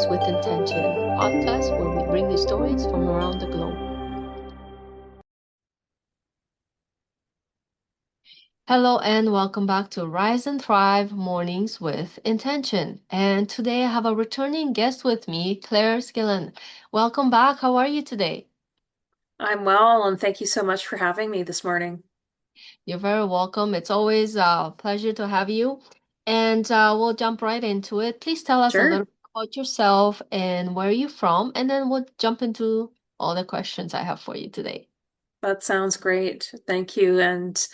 with Intention, podcast where we bring you stories from around the globe. Hello and welcome back to Rise and Thrive Mornings with Intention. And today I have a returning guest with me, Claire Skillen. Welcome back. How are you today? I'm well, and thank you so much for having me this morning. You're very welcome. It's always a pleasure to have you. And we'll jump right into it. Please tell us a Sure, little bit about yourself and where you're from, and then we'll jump into all the questions I have for you today. that sounds great. Thank you. And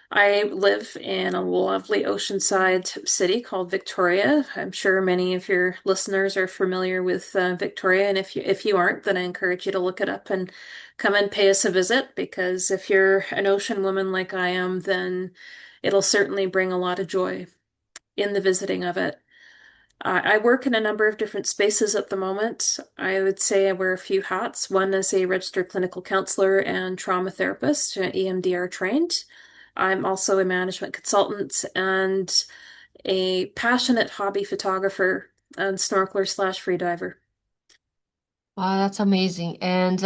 I live in a lovely oceanside city called Victoria. I'm sure many of your listeners are familiar with Victoria, and if you aren't, then I encourage you to look it up and come and pay us a visit because if you're an ocean woman like I am, then it'll certainly bring a lot of joy in the visiting of it. I work in a number of different spaces at the moment. I would say I wear a few hats. One is a registered clinical counselor and trauma therapist, EMDR trained. I'm also a management consultant and a passionate hobby photographer and snorkeler slash freediver. Wow, that's amazing. And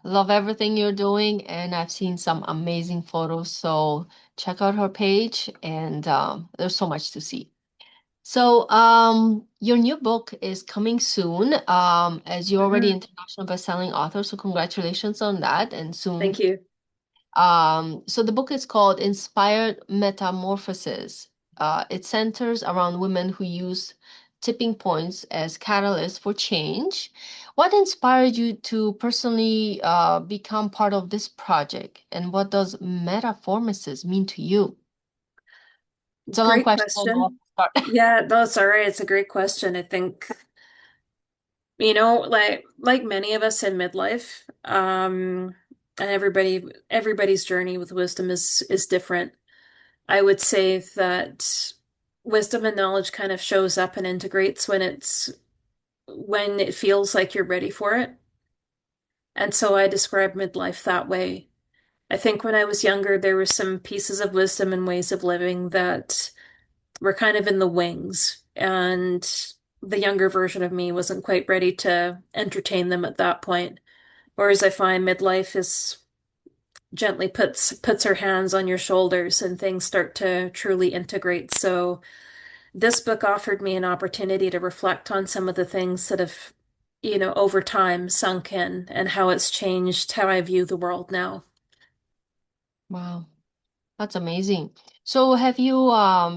love everything you're doing. And I've seen some amazing photos. So check out her page and there's so much to see. So your new book is coming soon. As you're already Mhm. international best-selling author, so congratulations on that. And Thank soon. you. So the book is called Inspired Metamorphosis. It centers around women who use tipping points as catalysts for change. What inspired you to personally become part of this project, and what does metamorphosis mean to you? It's a long Great question. I know. question. Yeah, that's all right. It's a great question. I think, like many of us in midlife, and everybody's journey with wisdom is different. I would say that wisdom and knowledge kind of shows up and integrates when it feels like you're ready for it. And so I describe midlife that way. I think when I was younger, there were some pieces of wisdom and ways of living that were kind of in the wings, and the younger version of me wasn't quite ready to entertain them at that point. Whereas I find midlife is gently puts her hands on your shoulders and things start to truly integrate. So this book offered me an opportunity to reflect on some of the things that have, over time sunk in and how it's changed how I view the world now. Wow. That's amazing. So have you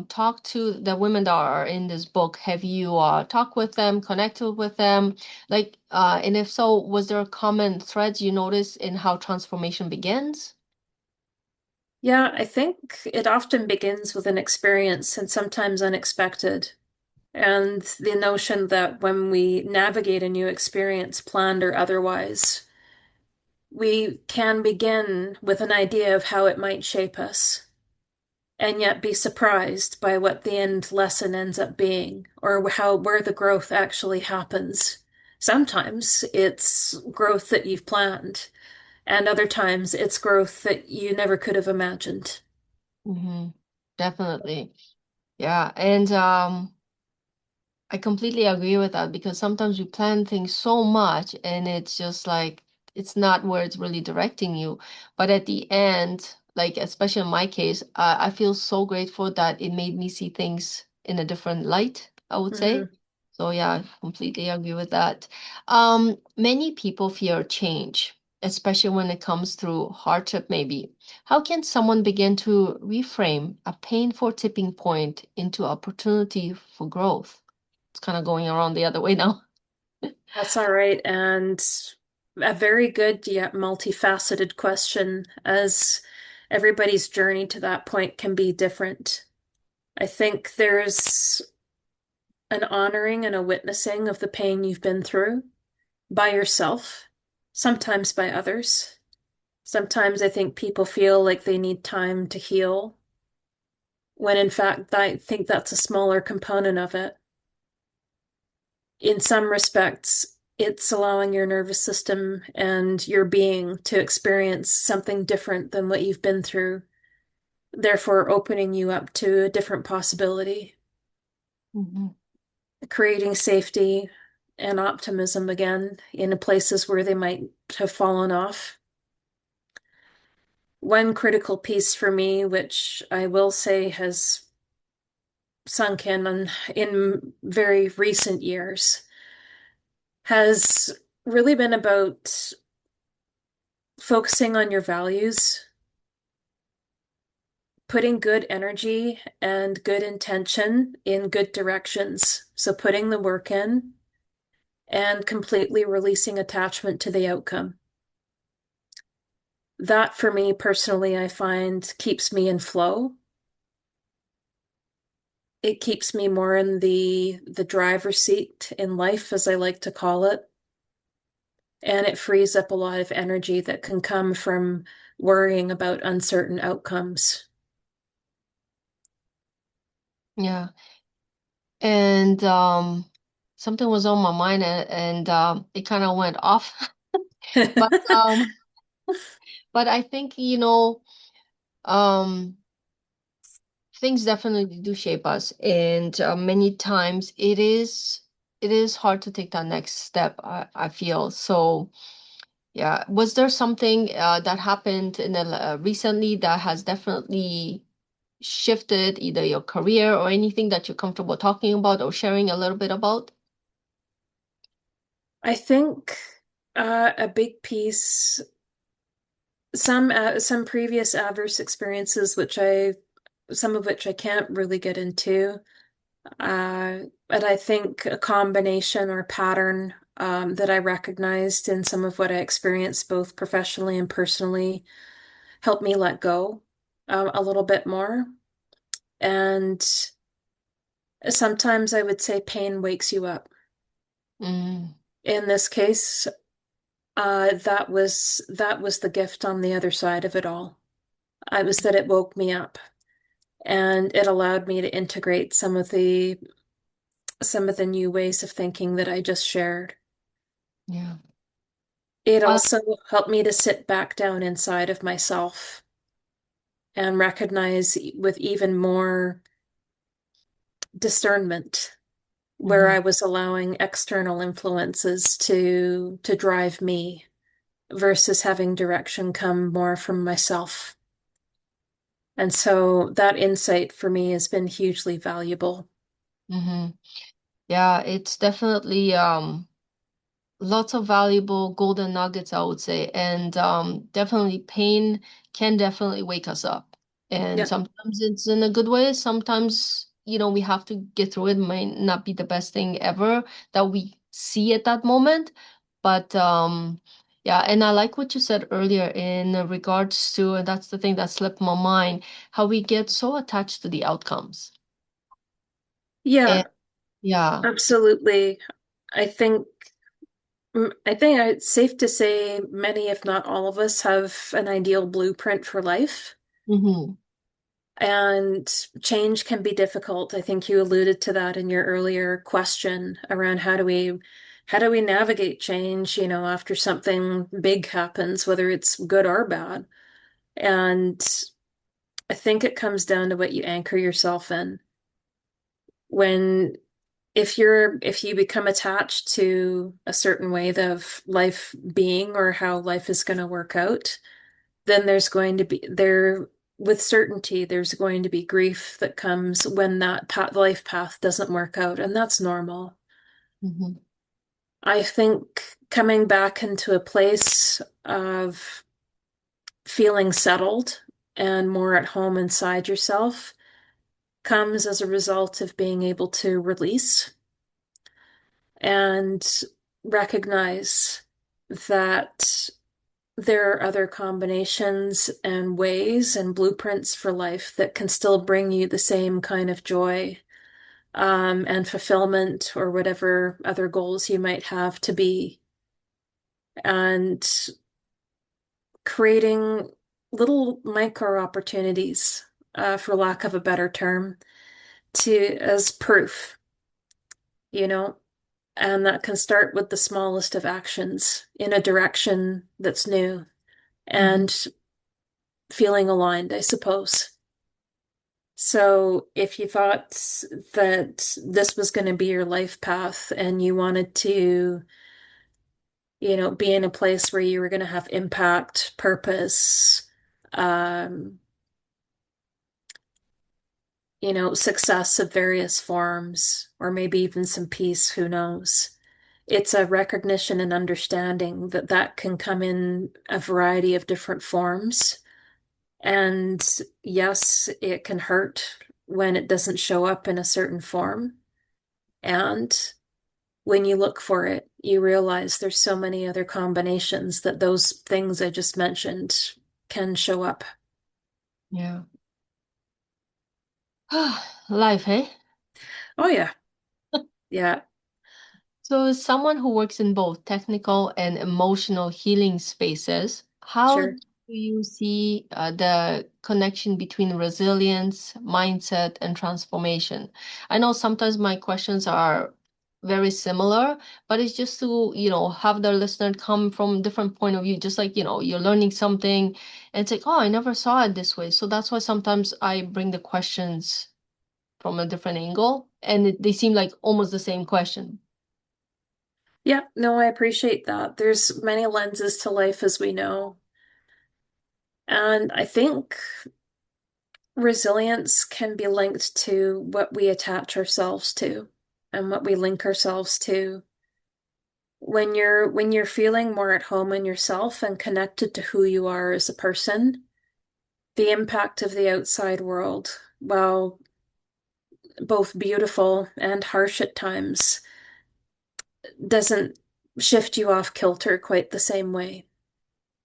talked to the women that are in this book? Have you talked with them, connected with them? Like, and if so, was there a common threads you noticed in how transformation begins? Yeah, I think it often begins with an experience and sometimes unexpected. And the notion that when we navigate a new experience, planned or otherwise, we can begin with an idea of how it might shape us, and yet be surprised by what the end lesson ends up being, or where the growth actually happens. Sometimes it's growth that you've planned, and other times it's growth that you never could have imagined. Mm-hmm. Definitely. Yeah. And I completely agree with that because sometimes we plan things so much and it's just like it's not where it's really directing you. But at the end, like especially in my case, I feel so grateful that it made me see things in a different light, I would say. Mhm. So yeah, I completely agree with that. Many people fear change, especially when it comes through hardship, maybe. How can someone begin to reframe a painful tipping point into opportunity for growth? It's kind of going around the other way now. That's all right. And a very good yet multifaceted question, as everybody's journey to that point can be different. I think there's an honoring and a witnessing of the pain you've been through by yourself, sometimes by others. Sometimes I think people feel like they need time to heal, when in fact, I think that's a smaller component of it. In some respects, it's allowing your nervous system and your being to experience something different than what you've been through, therefore opening you up to a different possibility, Mhm. creating safety, and optimism again in places where they might have fallen off. One critical piece for me, which I will say has sunk in very recent years, has really been about focusing on your values, putting good energy and good intention in good directions. So putting the work in and completely releasing attachment to the outcome. That for me personally, I find keeps me in flow. It keeps me more in the driver's seat in life, as I like to call it. And it frees up a lot of energy that can come from worrying about uncertain outcomes. Yeah. And something was on my mind, and it kind of went off. But but I think, um things definitely do shape us, and many times it is hard to take that next step, I feel. So yeah, was there something that happened in recently that has definitely shifted either your career or anything that you're comfortable talking about or sharing a little bit about? I think a big piece, some previous adverse experiences, some of which I can't really get into. But I think a combination or pattern that I recognized in some of what I experienced, both professionally and personally, helped me let go a little bit more. And sometimes I would say pain wakes you up. Mm, In this case, that was the gift on the other side of it all. I was that it woke me up and it allowed me to integrate some of the new ways of thinking that I just shared. yeah. It Well, also helped me to sit back down inside of myself and recognize with even more discernment where mhm, I was allowing external influences to drive me versus having direction come more from myself. And so that insight for me has been hugely valuable. mhm. Yeah, it's definitely lots of valuable golden nuggets, I would say. And definitely pain can definitely wake us up. And Yeah. sometimes it's in a good way. Sometimes, we have to get through it. Might not be the best thing ever that we see at that moment. But yeah, and I like what you said earlier in regards to, and that's the thing that slipped my mind, how we get so attached to the outcomes. And Yeah, yeah. absolutely. I think I think it's safe to say many, if not all of us, have an ideal blueprint for life. Mm-hmm. And change can be difficult. I think you alluded to that in your earlier question around how do we navigate change, after something big happens, whether it's good or bad. And I think it comes down to what you anchor yourself in. When if you become attached to a certain way of life being or how life is going to work out, then there's going to be there with certainty there's going to be grief that comes when that life path doesn't work out, and that's normal. Mm-hmm. I think coming back into a place of feeling settled and more at home inside yourself comes as a result of being able to release and recognize that there are other combinations and ways and blueprints for life that can still bring you the same kind of joy, and fulfillment or whatever other goals you might have to be. And creating little micro opportunities, for lack of a better term, to as proof, you know, and that can start with the smallest of actions in a direction that's new Mm-hmm. and feeling aligned, I suppose. So if you thought that this was going to be your life path and you wanted to, be in a place where you were going to have impact, purpose, um, success of various forms, or maybe even some peace, who knows? It's a recognition and understanding that that can come in a variety of different forms. And yes, it can hurt when it doesn't show up in a certain form. And when you look for it, you realize there's so many other combinations that those things I just mentioned can show up. Yeah. Life, hey? Oh, yeah. Yeah, So, as someone who works in both technical and emotional healing spaces, how do sure. you see the connection between resilience, mindset, and transformation? I know sometimes my questions are very similar, but it's just to, have the listener come from different point of view, just like, you're learning something and it's like, oh, I never saw it this way. So that's why sometimes I bring the questions from a different angle and they seem like almost the same question. Yeah, no, I appreciate that. There's many lenses to life, as we know. And I think resilience can be linked to what we attach ourselves to and what we link ourselves to. When you're feeling more at home in yourself and connected to who you are as a person, the impact of the outside world, while both beautiful and harsh at times, doesn't shift you off kilter quite the same way,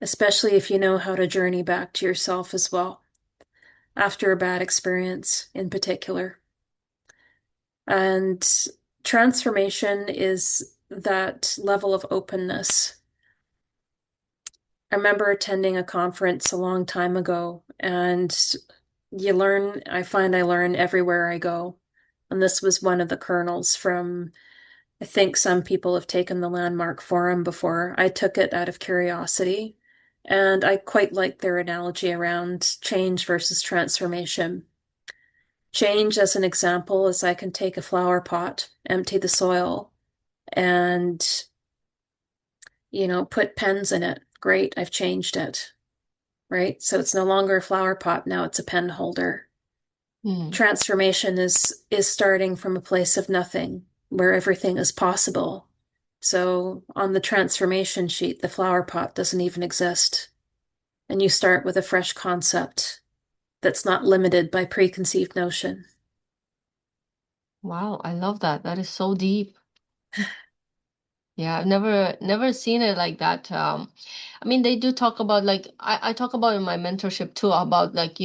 especially if you know how to journey back to yourself as well after a bad experience in particular. And transformation is that level of openness. I remember attending a conference a long time ago, and I find I learn everywhere I go. And this was one of the kernels from, I think some people have taken the landmark forum before. I took it out of curiosity, and I quite like their analogy around change versus transformation. Change, as an example, is I can take a flower pot, empty the soil, and, put pens in it. Great, I've changed it, right? So it's no longer a flower pot, now it's a pen holder. Hmm. Transformation is starting from a place of nothing, where everything is possible. So on the transformation sheet, the flower pot doesn't even exist. And you start with a fresh concept that's not limited by preconceived notion. Wow, I love that. That is so deep. Yeah, I've never seen it like that. I mean, they do talk about like I talk about in my mentorship too about like,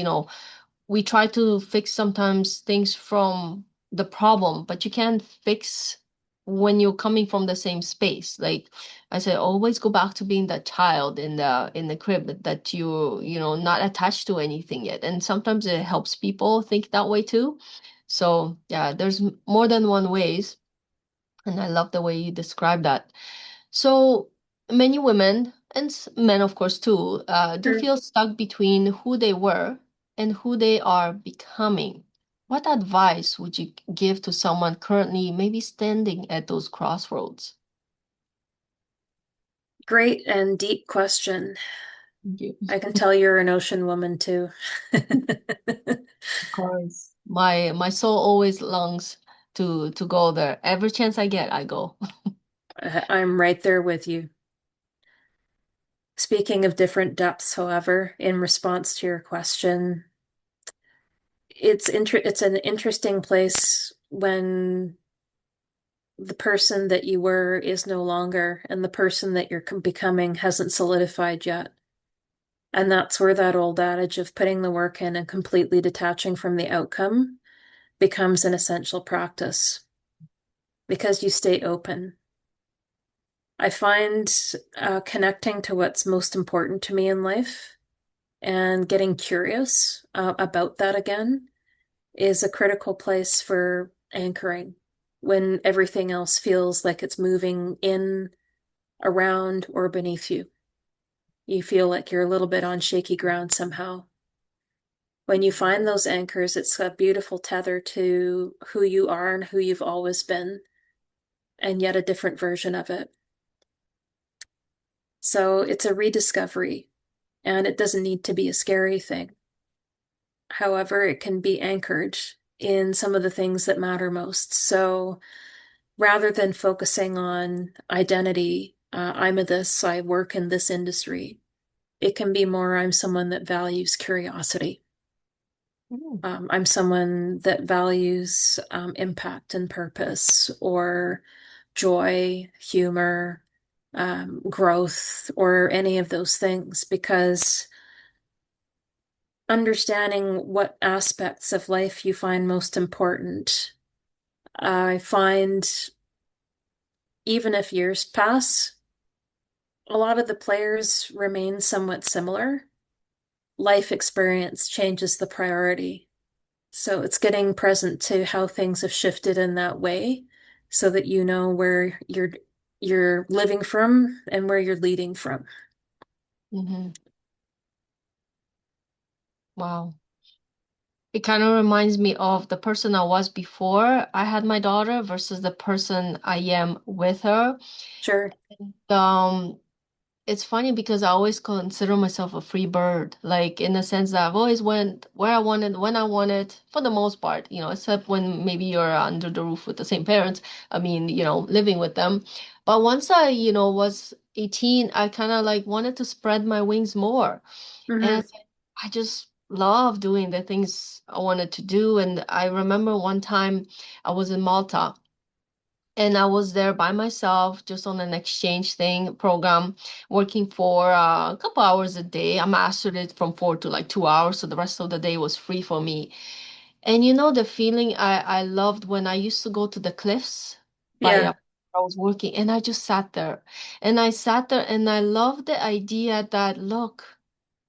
we try to fix sometimes things from the problem, but you can't fix when you're coming from the same space. Like I said, always go back to being that child in the crib that not attached to anything yet. And sometimes it helps people think that way too. So yeah, there's more than one ways. And I love the way you describe that. So many women and men, of course, too, do Sure. feel stuck between who they were and who they are becoming. What advice would you give to someone currently maybe standing at those crossroads? Great and deep question. Thank you. I can tell you're an ocean woman too. Of course. My soul always longs to go there. Every chance I get, I go. I'm right there with you. Speaking of different depths, however, in response to your question, it's an interesting place when the person that you were is no longer and the person that you're becoming hasn't solidified yet. And that's where that old adage of putting the work in and completely detaching from the outcome becomes an essential practice because you stay open. I find connecting to what's most important to me in life and getting curious about that again is a critical place for anchoring when everything else feels like it's moving in, around, or beneath you. You feel like you're a little bit on shaky ground somehow. When you find those anchors, it's a beautiful tether to who you are and who you've always been, and yet a different version of it. So it's a rediscovery, and it doesn't need to be a scary thing. However, it can be anchored in some of the things that matter most. So rather than focusing on identity, I'm a this, I work in this industry, it can be more, I'm someone that values curiosity. Mm. I'm someone that values impact and purpose, or joy, humor, growth, or any of those things, because understanding what aspects of life you find most important, I find even if years pass, a lot of the players remain somewhat similar. Life experience changes the priority. So it's getting present to how things have shifted in that way so that you know where you're living from and where you're leading from. Hmm. Wow. It kind of reminds me of the person I was before I had my daughter versus the person I am with her. Sure. Um, it's funny because I always consider myself a free bird, like in the sense that I've always went where I wanted, when I wanted, for the most part, except when maybe you're under the roof with the same parents. I mean, living with them. But once I, was 18, I kind of like wanted to spread my wings more. Hmm. And I just love doing the things I wanted to do. And I remember one time I was in Malta and I was there by myself just on an exchange thing program, working for a couple hours a day. I mastered it from 4 to like 2 hours, so the rest of the day was free for me. And the feeling I loved when I used to go to the cliffs by Yeah. I was working, and I just sat there. And I sat there and I loved the idea that, look,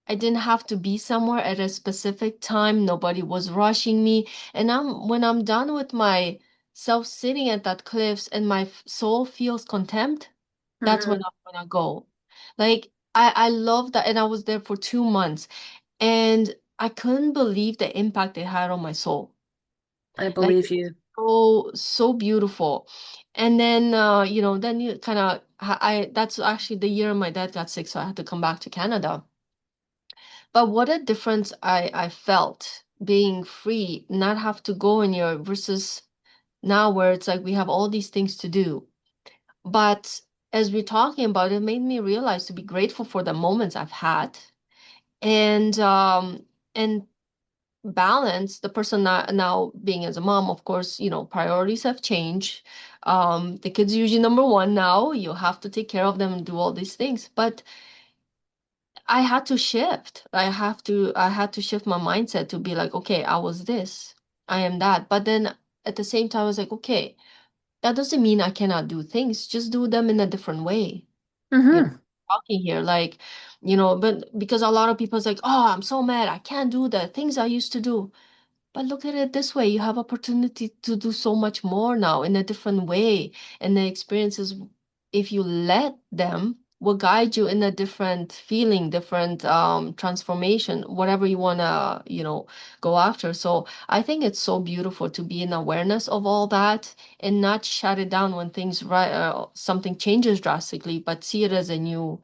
I didn't have to be somewhere at a specific time. Nobody was rushing me. And when I'm done with my self sitting at that cliffs and my soul feels contempt, that's when Hmm. I'm gonna go. Like I love that. And I was there for 2 months and I couldn't believe the impact it had on my soul. I Like it believe was you. so beautiful. And then then you kind of I that's actually the year my dad got sick, so I had to come back to Canada. But what a difference I felt being free, not have to go anywhere versus now where it's like we have all these things to do. But as we're talking about it, made me realize to be grateful for the moments I've had and balance the person now being as a mom, of course, priorities have changed. The kids usually number one now. You have to take care of them and do all these things. But I had to shift. I had to shift my mindset to be like, okay, I was this, I am that. But then at the same time, I was like, okay, that doesn't mean I cannot do things. Just do them in a different way. You know, Hmm. talking here, like, but because a lot of people's like, oh, I'm so mad, I can't do the things I used to do. But look at it this way, you have opportunity to do so much more now in a different way. And the experiences, if you let them, will guide you in a different feeling, different transformation, whatever you wanna, go after. So I think it's so beautiful to be in awareness of all that and not shut it down when things something changes drastically, but see it as a new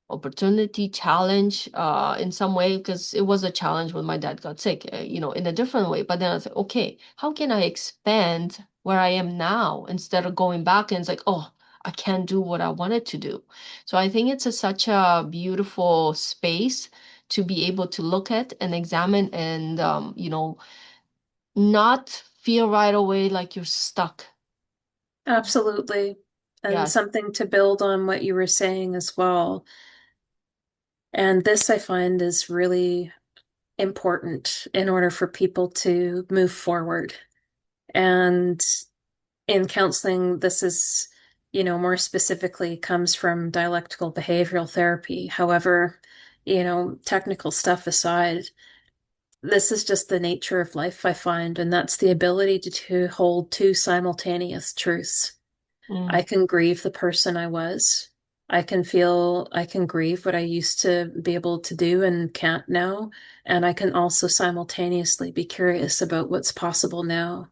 opportunity, challenge in some way, because it was a challenge when my dad got sick, in a different way. But then I was like, okay, how can I expand where I am now instead of going back and it's like, oh, I can't do what I wanted to do. So I think it's such a beautiful space to be able to look at and examine and, not feel right away like you're stuck. Absolutely. And Yes. something to build on what you were saying as well. And this I find is really important in order for people to move forward. And in counseling, this is, more specifically comes from dialectical behavioral therapy. However, technical stuff aside, this is just the nature of life, I find, and that's the ability to hold two simultaneous truths. I Mm, can grieve the person I was, I can grieve what I used to be able to do and can't now. And I can also simultaneously be curious about what's possible now.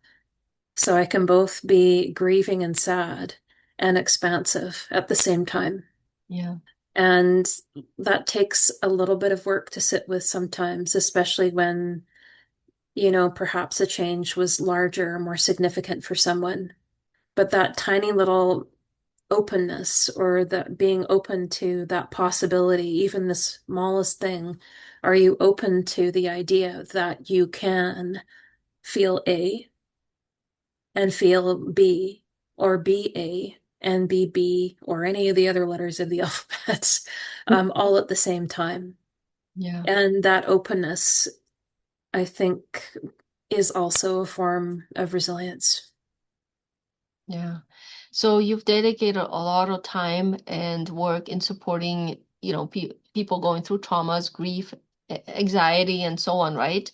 So I can both be grieving and sad and expansive at the same time. Yeah. And that takes a little bit of work to sit with sometimes, especially when, perhaps a change was larger or more significant for someone. But that tiny little openness or that being open to that possibility, even the smallest thing, are you open to the idea that you can feel A and feel B or be A and be B or any of the other letters of the alphabet all at the same time? Yeah. And that openness, I think, is also a form of resilience. Yeah. So you've dedicated a lot of time and work in supporting, people going through traumas, grief, anxiety, and so on, right?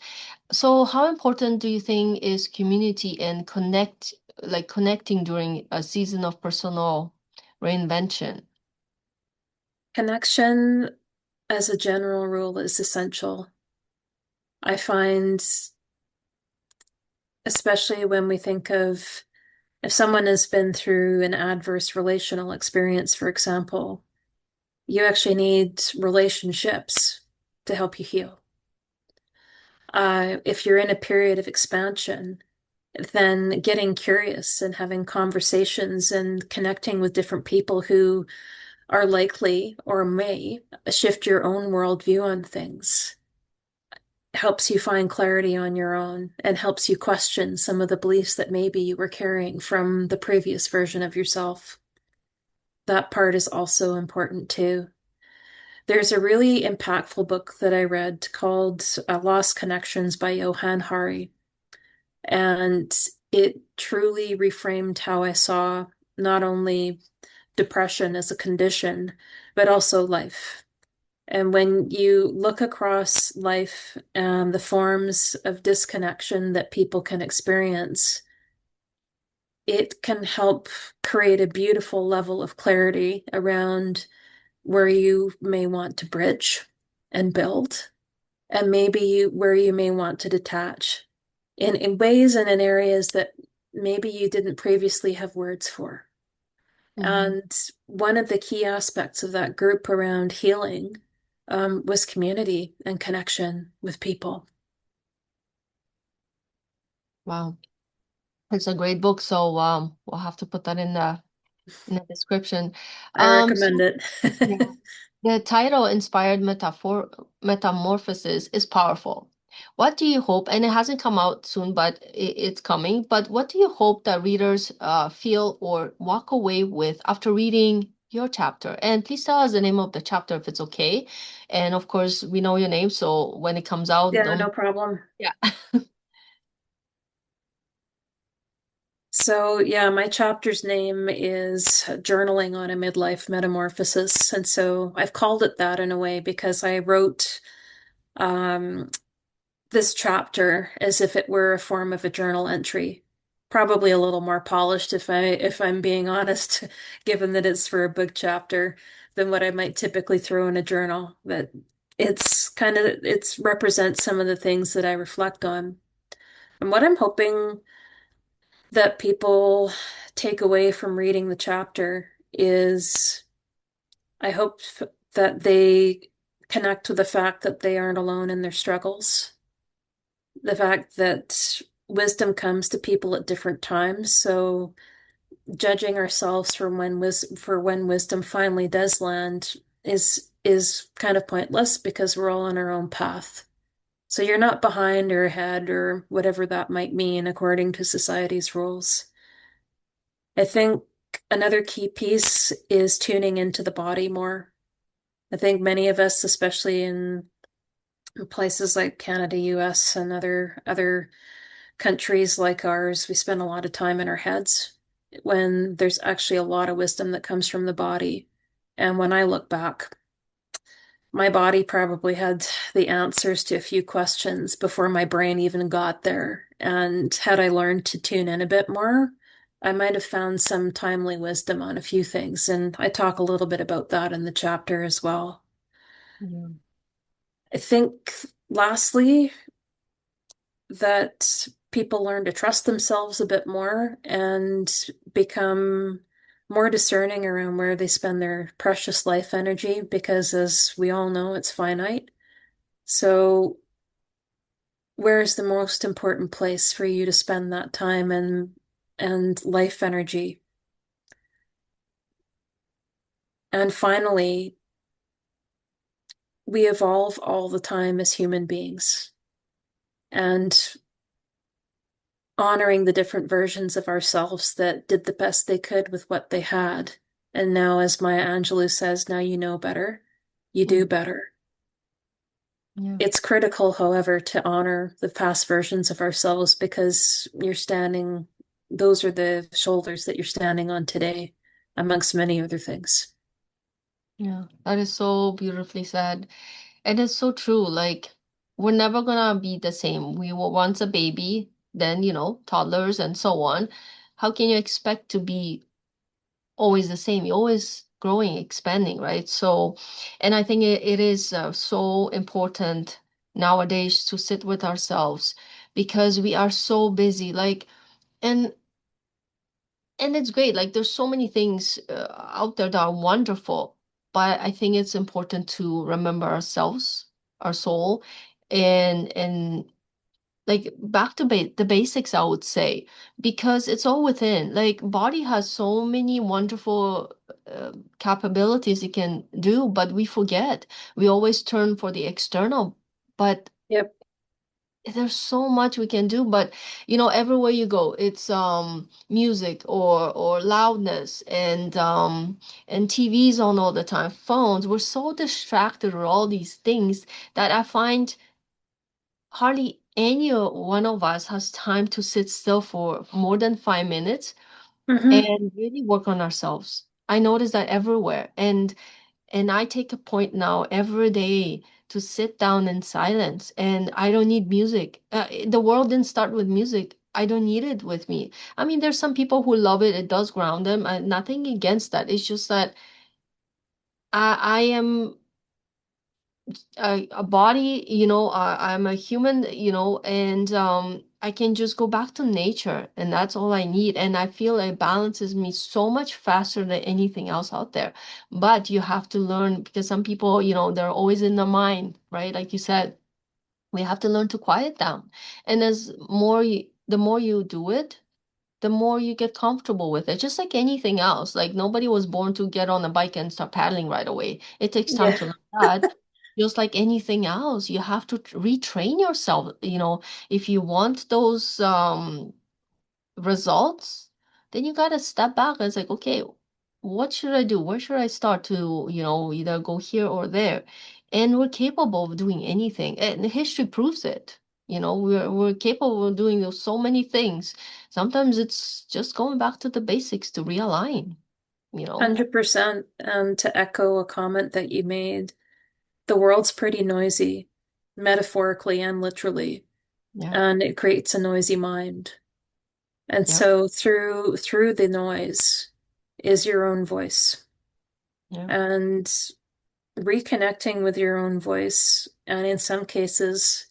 So how important do you think is community and connecting during a season of personal reinvention? Connection, as a general rule, is essential. I find, especially when we think of if someone has been through an adverse relational experience, for example, you actually need relationships to help you heal. If you're in a period of expansion, then getting curious and having conversations and connecting with different people who are likely or may shift your own worldview on things helps you find clarity on your own and helps you question some of the beliefs that maybe you were carrying from the previous version of yourself. That part is also important too. There's a really impactful book that I read called Lost Connections by Johann Hari, and it truly reframed how I saw not only depression as a condition, but also life. And when you look across life and the forms of disconnection that people can experience, it can help create a beautiful level of clarity around where you may want to bridge and build, and maybe where you may want to detach in ways and in areas that maybe you didn't previously have words for. Mhm. And one of the key aspects of that group around healing was community and connection with people. Wow. It's a great book, so we'll have to put that in the description. I recommend So it. yeah, the title Inspired Metamorphosis is powerful. What do you hope, and it hasn't come out soon, but it's coming, but what do you hope that readers feel or walk away with after reading your chapter? And please tell us the name of the chapter if it's okay. And of course, we know your name, so when it comes out, Yeah, don't, no problem. yeah. So, yeah, my chapter's name is Journaling on a Midlife Metamorphosis. And so I've called it that in a way because I wrote um, this chapter as if it were a form of a journal entry. Probably a little more polished if I'm being honest, given that it's for a book chapter than what I might typically throw in a journal. But it's represents some of the things that I reflect on. And what I'm hoping that people take away from reading the chapter is I hope that they connect with the fact that they aren't alone in their struggles, the fact that wisdom comes to people at different times. So judging ourselves for when wisdom finally does land is kind of pointless because we're all on our own path. So you're not behind or ahead or whatever that might mean according to society's rules. I think another key piece is tuning into the body more. I think many of us, especially in places like Canada, US, and other countries like ours, we spend a lot of time in our heads when there's actually a lot of wisdom that comes from the body. And when I look back, my body probably had the answers to a few questions before my brain even got there. And had I learned to tune in a bit more, I might have found some timely wisdom on a few things, and I talk a little bit about that in the chapter as well. Yeah. I think, lastly, that people learn to trust themselves a bit more and become more discerning around where they spend their precious life energy, because as we all know, it's finite. So, where is the most important place for you to spend that time and life energy? And finally, we evolve all the time as human beings, and honoring the different versions of ourselves that did the best they could with what they had. And now, as Maya Angelou says, now you know better, you do Mm. better. Yeah. It's critical, however, to honor the past versions of ourselves, because those are the shoulders that you're standing on today, amongst many other things. Yeah. That is so beautifully said. And it's so true. Like, we're never gonna be the same. We were once a baby, then, toddlers and so on. How can you expect to be always the same? You're always growing, expanding, right? So, and I think it is so important nowadays to sit with ourselves because we are so busy. Like, and it's great. Like, there's so many things out there that are wonderful, but I think it's important to remember ourselves, our soul, and like back to the basics, I would say, because it's all within. Like, body has so many wonderful capabilities it can do, but we forget. We always turn for the external, but Yep. there's so much we can do. But everywhere you go, it's music or loudness and TVs on all the time, phones. We're so distracted with all these things that I find hardly any one of us has time to sit still for more than 5 minutes Hmm. and really work on ourselves. I notice that everywhere. And I take a point now every day to sit down in silence, and I don't need music. The world didn't start with music. I don't need it with me. I mean, there's some people who love it. It does ground them. Nothing against that. It's just that I am a body, I'm a human, and I can just go back to nature, and that's all I need. And I feel it balances me so much faster than anything else out there. But you have to learn, because some people, they're always in the mind, right? Like you said, we have to learn to quiet down. And the more you do it, the more you get comfortable with it. Just like anything else. Like, nobody was born to get on a bike and start paddling right away. It takes time Yeah. to learn that. Just like anything else, you have to retrain yourself. If you want those results, then you gotta step back and it's like, okay, what should I do? Where should I start to, either go here or there? And we're capable of doing anything. And history proves it. We're capable of doing so many things. Sometimes it's just going back to the basics to realign, you know? 100%. And to echo a comment that you made, the world's pretty noisy, metaphorically and literally, Yeah. and it creates a noisy mind. And Yep. so through the noise is your own voice. Yeah. And reconnecting with your own voice, and in some cases,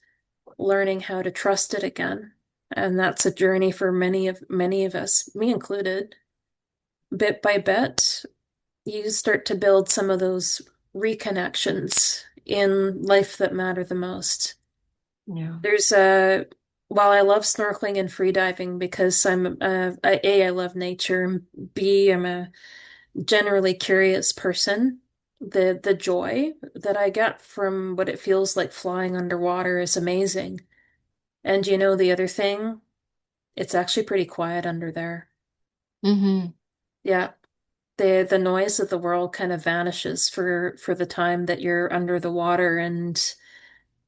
learning how to trust it again. And that's a journey for many of us, me included. Bit by bit, you start to build some of those reconnections in life that matter the most. Yeah. There's a While I love snorkeling and freediving because I love nature, and B, I'm a generally curious person. The joy that I get from what it feels like flying underwater is amazing. And the other thing, it's actually pretty quiet under there. Mm-hmm. Yeah. The noise of the world kind of vanishes for the time that you're under the water. And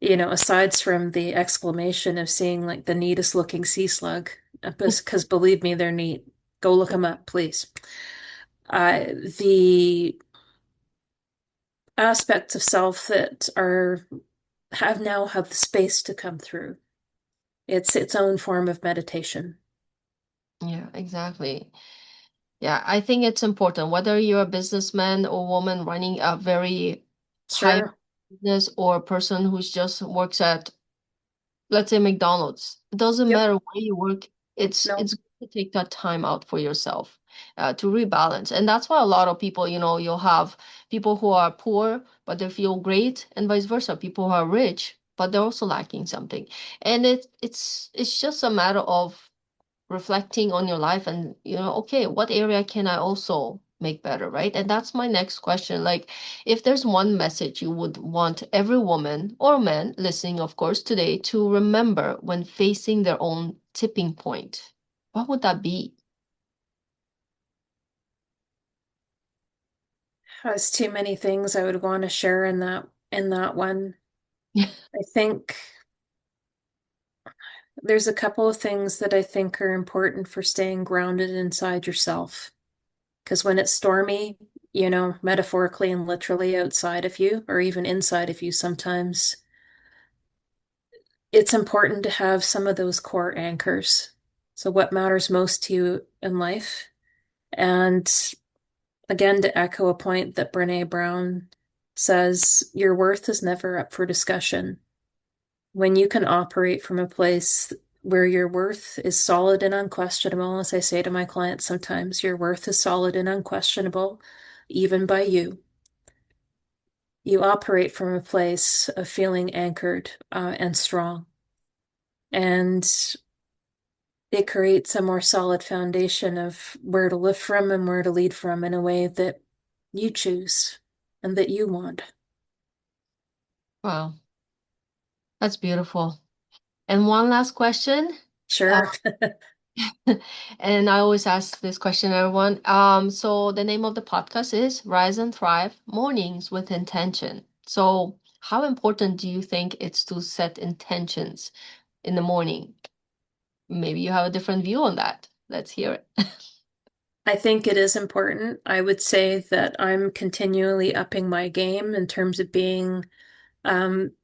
aside from the exclamation of seeing like the neatest looking sea slug, because believe me, they're neat. Go look them up, please. The aspects of self that are have the space to come through. It's its own form of meditation. Yeah, exactly. Yeah, I think it's important whether you're a businessman or woman running a very high Sure. business or a person who's just works at, let's say, McDonald's. It doesn't Yep. matter where you work. No. It's good to take that time out for yourself, to rebalance. And that's why a lot of people, you'll have people who are poor, but they feel great, and vice versa. People who are rich, but they're also lacking something. And it's just a matter of reflecting on your life and okay, what area can I also make better, right? And that's my next question. Like, if there's one message you would want every woman or man listening, of course, today to remember when facing their own tipping point, what would that be? Has too many things I would want to share in that one. I think there's a couple of things that I think are important for staying grounded inside yourself. Because when it's stormy, metaphorically and literally outside of you, or even inside of you sometimes, it's important to have some of those core anchors. So, what matters most to you in life? And again, to echo a point that Brene Brown says, your worth is never up for discussion. When you can operate from a place where your worth is solid and unquestionable, as I say to my clients sometimes, your worth is solid and unquestionable, even by you. You operate from a place of feeling anchored and strong. And it creates a more solid foundation of where to live from and where to lead from in a way that you choose and that you want. Wow, that's beautiful. And one last question. uh, Sure. and I always ask this question, everyone. So the name of the podcast is Rise and Thrive Mornings with Intention. So how important do you think it's to set intentions in the morning? Maybe you have a different view on that. Let's hear it. I think it is important. I would say that I'm continually upping my game in terms of being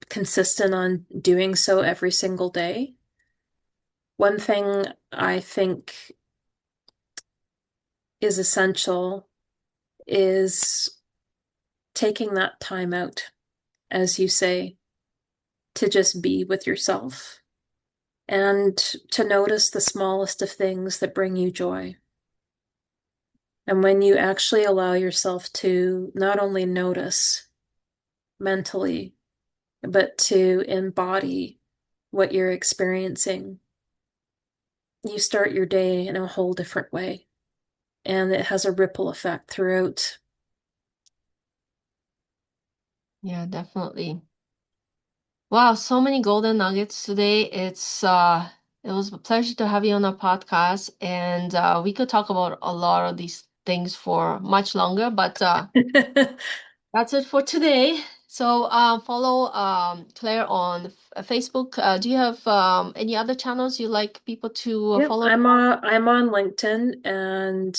consistent on doing so every single day. One thing I think is essential is taking that time out, as you say, to just be with yourself and to notice the smallest of things that bring you joy. And when you actually allow yourself to not only notice mentally, but to embody what you're experiencing, you start your day in a whole different way. And it has a ripple effect throughout. Yeah, definitely. Wow, so many golden nuggets today. It was a pleasure to have you on our podcast, and we could talk about a lot of these things for much longer, but that's it for today. So follow Claire on Facebook. Do you have any other channels you like people to Yep, follow? I'm on LinkedIn, and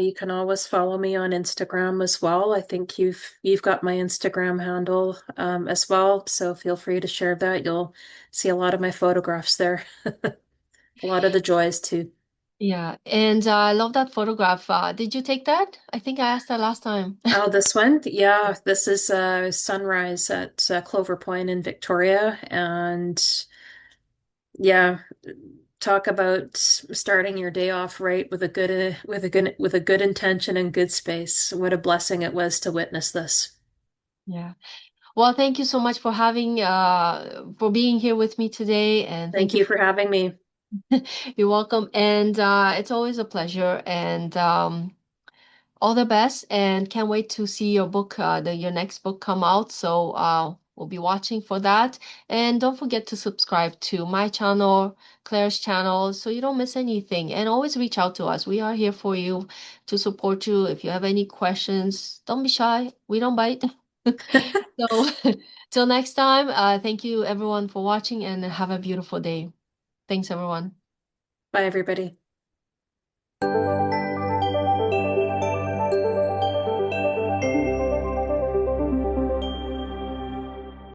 you can always follow me on Instagram as well. I think you've got my Instagram handle as well, so feel free to share that. You'll see a lot of my photographs there, a lot of the joys too. Yeah, and I love that photograph. Did you take that? I think I asked that last time. Oh, this one? Yeah, this is sunrise at Clover Point in Victoria, and yeah, talk about starting your day off right with a good intention and good space. What a blessing it was to witness this. Yeah. Well, thank you so much for being here with me today, and thank Thank you you for for having me. you're welcome. And it's always a pleasure, and all the best. And can't wait to see your book, your next book come out. So we'll be watching for that. And don't forget to subscribe to my channel, Claire's channel, so you don't miss anything. And always reach out to us. We are here for you to support you. If you have any questions, don't be shy. We don't bite. So, till next time, thank you everyone for watching and have a beautiful day. Thanks, everyone. Bye, everybody.